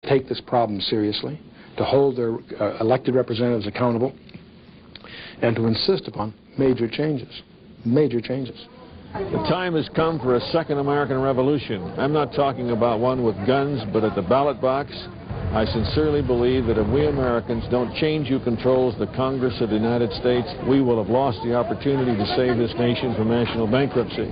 take this problem seriously, to hold their elected representatives accountable, and to insist upon major changes. Major changes. The time has come for a second American Revolution. I'm not talking about one with guns, but at the ballot box. I sincerely believe that if we Americans don't change who controls the Congress of the United States, we will have lost the opportunity to save this nation from national bankruptcy.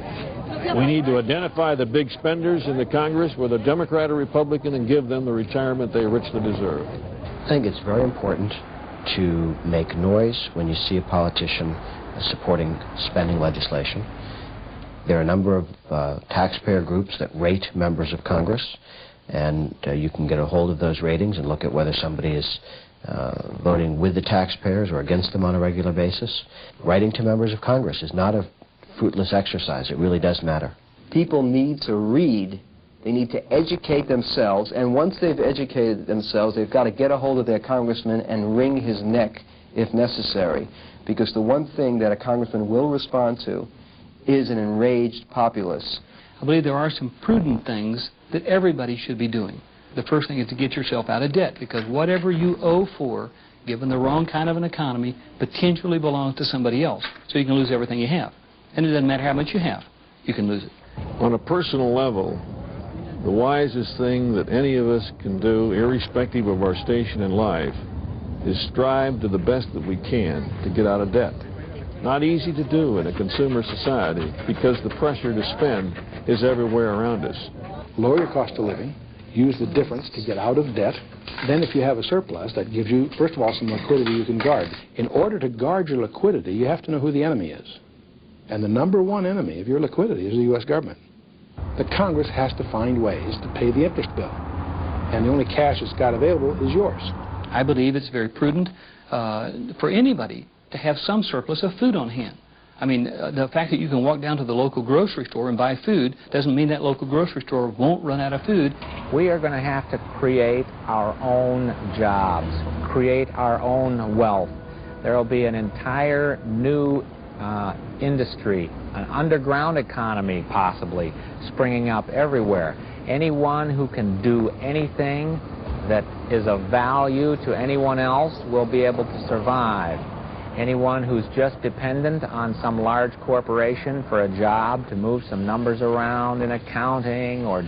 We need to identify the big spenders in the Congress, whether Democrat or Republican, and give them the retirement they richly deserve. I think it's very important to make noise when you see a politician supporting spending legislation. There are a number of taxpayer groups that rate members of Congress, and you can get a hold of those ratings and look at whether somebody is voting with the taxpayers or against them on a regular basis. Writing to members of Congress is not a fruitless exercise. It really does matter. People need to read. They need to educate themselves, and once they've educated themselves, they've got to get a hold of their congressman and wring his neck if necessary, because the one thing that a congressman will respond to is an enraged populace. I believe there are some prudent things that everybody should be doing. The first thing is to get yourself out of debt, because whatever you owe for, given the wrong kind of an economy, potentially belongs to somebody else. So you can lose everything you have. And it doesn't matter how much you have, you can lose it. On a personal level, the wisest thing that any of us can do, irrespective of our station in life, is strive to the best that we can to get out of debt. Not easy to do in a consumer society because the pressure to spend is everywhere around us. Lower your cost of living, use the difference to get out of debt. Then if you have a surplus, that gives you, first of all, some liquidity you can guard. In order to guard your liquidity, you have to know who the enemy is. And the number one enemy of your liquidity is the U.S. government. The Congress has to find ways to pay the interest bill. And the only cash it's got available is yours. I believe it's very prudent for anybody to have some surplus of food on hand. I mean, the fact that you can walk down to the local grocery store and buy food doesn't mean that local grocery store won't run out of food. We are going to have to create our own jobs, create our own wealth. There will be an entire new industry, an underground economy possibly, springing up everywhere. Anyone who can do anything that is of value to anyone else will be able to survive. Anyone who's just dependent on some large corporation for a job to move some numbers around in accounting or